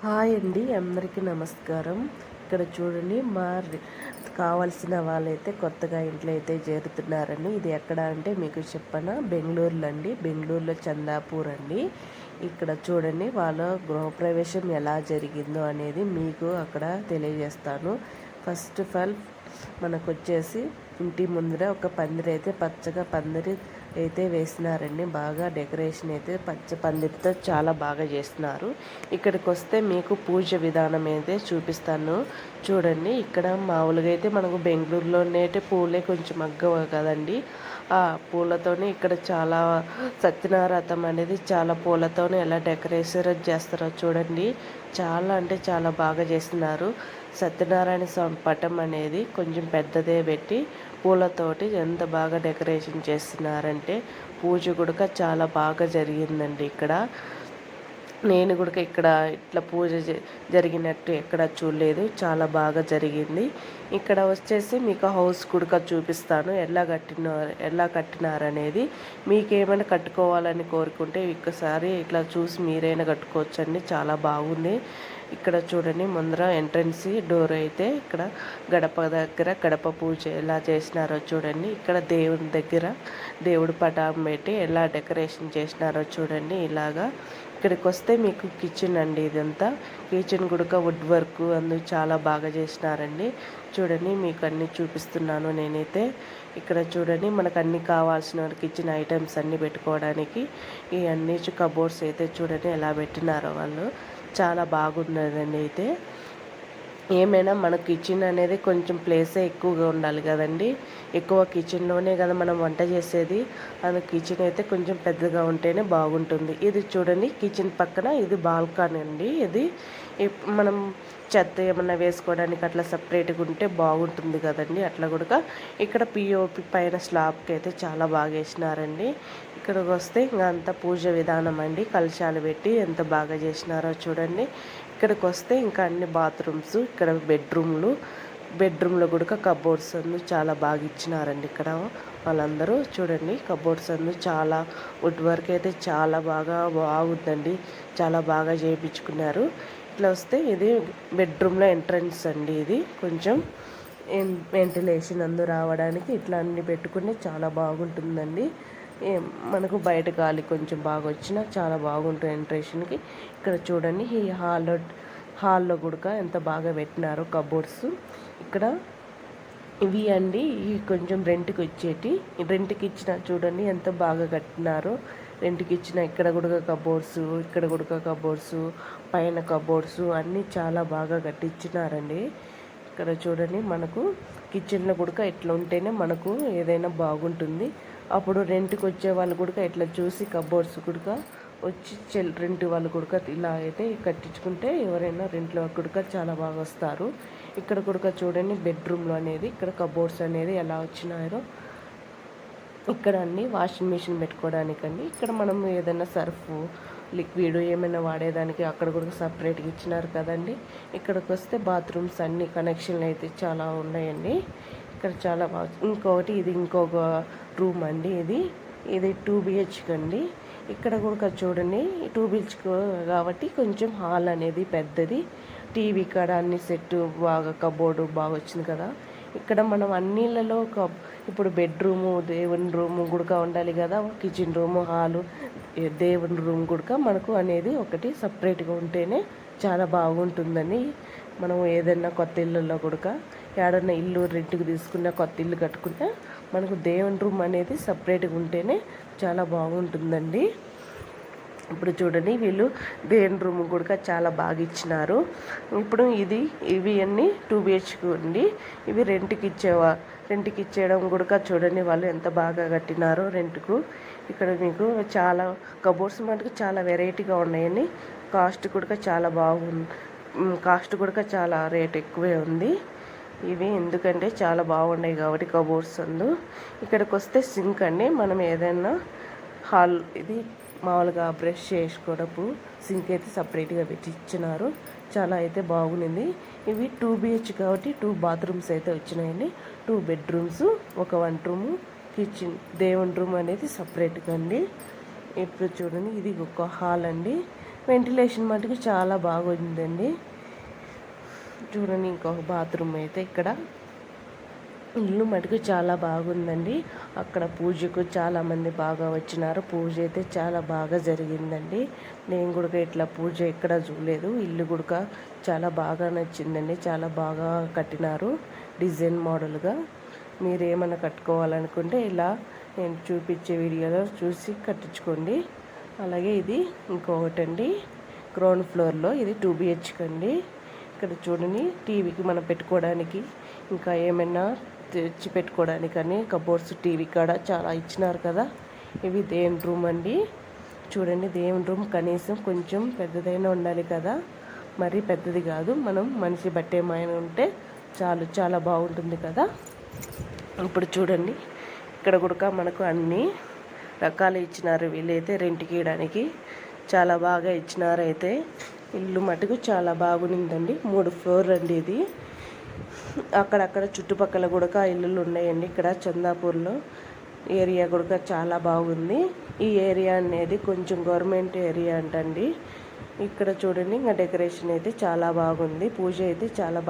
Hi అండి, అందరికీ నమస్కారం. ఇక్కడ చూడండి, కావాల్సిన వాళ్ళైతే కొత్తగా ఇంట్లో అయితే చేరుతున్నారండి. ఇది ఎక్కడ అంటే మీకు చెప్పనా, బెంగళూరులో అండి. బెంగళూరులో చందాపూర్ అండి. ఇక్కడ చూడండి, వాళ్ళ గృహప్రవేశం ఎలా జరిగిందో అనేది మీకు అక్కడ తెలియజేస్తాను. ఫస్ట్ ఆఫ్ ఆల్ మనకు వచ్చేసి ఇంటి ముందర ఒక పందిరి అయితే, పచ్చగా పందిరి అయితే వేసినారండి. బాగా డెకరేషన్ అయితే పచ్చ పందిరితో చాలా బాగా చేస్తున్నారు. ఇక్కడికి వస్తే మీకు పూజ విధానం అయితే చూపిస్తాను చూడండి. ఇక్కడ మామూలుగా అయితే మనకు బెంగళూరులోనే పూలే కొంచెం మగ్గవ కదండి. ఆ పూలతోనే ఇక్కడ చాలా సత్యనారాయణ అనేది చాలా పూలతోనే ఎలా డెకరేషన్ చేస్తారో చూడండి. చాలా అంటే చాలా బాగా చేస్తున్నారు. సత్యనారాయణ స్వామి పటం అనేది కొంచెం పెద్దదే పెట్టి పూలతోటి ఎంత బాగా డెకరేషన్ చేస్తున్నారంటే పూజ కూడా చాలా బాగా జరిగిందండి. ఇక్కడ నేను కూడా ఇక్కడ ఇట్లా పూజ జరిగినట్టు ఎక్కడ చూడలేదు. చాలా బాగా జరిగింది. ఇక్కడ వచ్చేసి మీకు హౌస్ కూడా చూపిస్తాను, ఎలా కట్టినారనేది. మీకేమైనా కట్టుకోవాలని కోరుకుంటే ఒక్కసారి ఇట్లా చూసి మీరైనా కట్టుకోవచ్చండి. చాలా బాగుంది. ఇక్కడ చూడండి, ముందర ఎంట్రన్స్ డోర్ అయితే ఇక్కడ గడప దగ్గర గడప పూజ ఎలా చేసినారో చూడండి. ఇక్కడ దేవుని దగ్గర దేవుడి పటం పెట్టి ఎలా డెకరేషన్ చేసినారో చూడండి. ఇలాగా ఇక్కడికి వస్తే మీకు కిచెన్ అండి. ఇదంతా కిచెన్ కూడా వుడ్ వర్క్ అందుకు చాలా బాగా చేసినారండి. చూడండి, మీకు అన్నీ చూపిస్తున్నాను నేనైతే. ఇక్కడ చూడండి, మనకు అన్నీ కావాల్సిన కిచెన్ ఐటమ్స్ అన్నీ పెట్టుకోవడానికి ఈ అన్ని కబోర్డ్స్ అయితే చూడండి ఎలా పెట్టినారో వాళ్ళు. చాలా బాగున్నదండి. అయితే ఏమైనా మన కిచెన్ అనేది కొంచెం ప్లేసే ఎక్కువగా ఉండాలి కదండి. ఎక్కువ కిచెన్లోనే కదా మనం వంట చేసేది. అది కిచెన్ అయితే కొంచెం పెద్దగా ఉంటేనే బాగుంటుంది. ఇది చూడండి, కిచెన్ పక్కన ఇది బాల్కనీ అండి. ఇది మనం చెత్త ఏమన్నా వేసుకోవడానికి అట్లా సపరేట్గా ఉంటే బాగుంటుంది కదండి. అట్లా కూడా ఇక్కడ పిఓపి పైన స్లాబ్కి అయితే చాలా బాగా వేసినారండి. ఇక్కడికి వస్తే ఇంకా అంత పూజ విధానం అండి. కలశాలు పెట్టి ఎంత బాగా చేసినారో చూడండి. ఇక్కడికి వస్తే ఇంకా అన్ని బాత్రూమ్స్, ఇక్కడ బెడ్రూమ్లో కూడా కబోర్డ్స్ చాలా బాగా ఇచ్చినారండి. ఇక్కడ వాళ్ళందరూ చూడండి, కబోర్డ్స్ చాలా వుడ్ వర్క్ అయితే చాలా బాగుందండి. చాలా బాగా చేయించుకున్నారు. ఇట్లా వస్తే ఇది బెడ్రూమ్లో ఎంట్రన్స్ అండి. ఇది కొంచెం వెంటిలేషన్ రావడానికి ఇట్లా అన్ని పెట్టుకుని చాలా బాగుంటుందండి. మనకు బయట గాలి కొంచెం బాగా వచ్చినా చాలా బాగుంటుంది ఎంట్రేషన్కి. ఇక్కడ చూడండి, ఈ హాల్లో కూడా ఎంత బాగా పెట్టినారో కబోర్డ్స్. ఇక్కడ ఇవి అండి, ఇవి కొంచెం రెంట్కి ఇచ్చిన చూడండి ఎంత బాగా కట్టినారో. రెంట్కి ఇచ్చిన ఇక్కడ కూడా కబోర్డ్స్, పైన కబోర్డ్స్ అన్నీ చాలా బాగా కట్టించినారండి. ఇక్కడ చూడండి, మనకు కిచెన్లో కూడా ఇట్లా ఉంటేనే మనకు ఏదైనా బాగుంటుంది. అప్పుడు రెంట్కి వచ్చే వాళ్ళు కూడా ఇట్లా చూసి కబోర్డ్స్ కూడా వచ్చి రెంట్ వాళ్ళు కూడా ఇలా అయితే కట్టించుకుంటే ఎవరైనా రెంట్లో కూడా చాలా బాగా వస్తారు. ఇక్కడ కూడా చూడండి, బెడ్రూమ్లో అనేది ఇక్కడ కబోర్డ్స్ అనేది ఎలా వచ్చినాయో. ఇక్కడ అన్ని వాషింగ్ మిషన్ పెట్టుకోవడానికండి. ఇక్కడ మనం ఏదైనా సర్ఫ్ లిక్విడ్ ఏమైనా వాడేదానికి అక్కడ కూడా సపరేట్గా ఇచ్చినారు కదండి. ఇక్కడికి వస్తే బాత్రూమ్స్ అన్ని కనెక్షన్లు అయితే చాలా ఉన్నాయండి. ఇక్కడ చాలా బాగా. ఇంకొకటి ఇది ఇంకొక రూమ్ అండి. ఇది 2 BHK అండి. ఇక్కడ కూడా చూడండి, 2 BHK కాబట్టి కొంచెం హాల్ అనేది పెద్దది. టీవీ కాడ అన్ని సెట్ బాగా కబోర్డు బాగా వచ్చింది కదా. ఇక్కడ మనం అన్నిళ్ళలో ఇప్పుడు బెడ్రూము, దేవుని రూము కూడా ఉండాలి కదా. కిచెన్ రూము, హాలు, దేవుని రూమ్ కూడా మనకు అనేది ఒకటి సపరేట్గా ఉంటేనే చాలా బాగుంటుందని. మనం ఏదైనా కొత్త ఇళ్ళల్లో కూడా ఏడన్నా ఇల్లు రెంట్కి తీసుకున్న కొత్త ఇల్లు కట్టుకుంటే మనకు దేవుని రూమ్ అనేది సపరేట్గా ఉంటేనే చాలా బాగుంటుందండి. ఇప్పుడు చూడండి, వీళ్ళు దేవుని రూమ్ కూడా చాలా బాగా ఇచ్చినారు. ఇప్పుడు ఇవి అన్నీ 2 BHK అండి. ఇవి రెంట్కి ఇచ్చేయడం కూడా చూడండి వాళ్ళు ఎంత బాగా కట్టినారో రెంట్కు. ఇక్కడ మీకు చాలా కబోర్డ్స్ మటుకు చాలా వెరైటీగా ఉన్నాయండి. కాస్ట్ కూడా చాలా రేట్ ఎక్కువే ఉంది. ఇవి ఎందుకంటే చాలా బాగున్నాయి కాబట్టి కబోర్డ్స్ ఇక్కడికి వస్తే సింక్ అండి. మనం ఏదైనా హాల్ ఇది మామూలుగా బ్రష్ చేసుకోవడపు సింక్ అయితే సపరేట్గా పెట్టి ఇచ్చినారు. చాలా అయితే బాగుంది. ఇవి 2 BHK కాబట్టి 2 బాత్రూమ్స్ అయితే వచ్చినాయండి. 2 బెడ్రూమ్స్, ఒక వంట రూము, కిచెన్, దేవుని రూమ్ అనేది సపరేట్గా అండి. ఇప్పుడు చూడండి, ఇది ఒక హాల్ అండి. వెంటిలేషన్ మటుకు చాలా బాగుందండి. చూడండి, ఇంకొక బాత్రూమ్ అయితే ఇక్కడ. ఇల్లు మటుకు చాలా బాగుందండి. అక్కడ పూజకు చాలామంది బాగా వచ్చినారు. పూజ అయితే చాలా బాగా జరిగిందండి. నేను కూడా ఇట్లా పూజ ఎక్కడ చూడలేదు. ఇల్లు కూడా చాలా బాగా నచ్చిందండి. చాలా బాగా కట్టినారు డిజైన్ మోడల్గా. మీరు ఏమైనా కట్టుకోవాలనుకుంటే ఇలా నేను చూపించే వీడియోలో చూసి కట్టించుకోండి. అలాగే ఇది ఇంకొకటండి, గ్రౌండ్ ఫ్లోర్లో ఇది 2 BHK అండి. ఇక్కడ చూడండి, టీవీకి మనం పెట్టుకోవడానికి ఇంకా ఏమైనా తెచ్చి పెట్టుకోవడానికి అని కబోర్డ్స్, టీవీ కాడ చాలా ఇచ్చినారు కదా. ఇవి దేవుని రూమ్ అండి. చూడండి, దేవుని రూమ్ కనీసం కొంచెం పెద్దదైనా ఉండాలి కదా, మరీ పెద్దది కాదు. మనం మనిషి బట్టేమైనా ఉంటే చాలు, చాలా బాగుంటుంది కదా. ఇప్పుడు చూడండి, ఇక్కడ కూడా మనకు అన్ని రకాలు ఇచ్చినారు. వీళ్ళైతే రెంట్కి ఇవ్వడానికి చాలా బాగా ఇచ్చినారు. అయితే ఇల్లు మటుకు చాలా బాగుందండి. 3 ఫ్లోర్లు అండి ఇది. అక్కడక్కడ చుట్టుపక్కల కూడా ఇల్లులు ఉన్నాయండి. ఇక్కడ చందాపూర్లో ఏరియా కూడా చాలా బాగుంది. ఈ ఏరియా అనేది కొంచెం గవర్నమెంట్ ఏరియా అంటండి. ఇక్కడ చూడండి, ఇంకా డెకరేషన్ అయితే చాలా బాగుంది. పూజ అయితే చాలా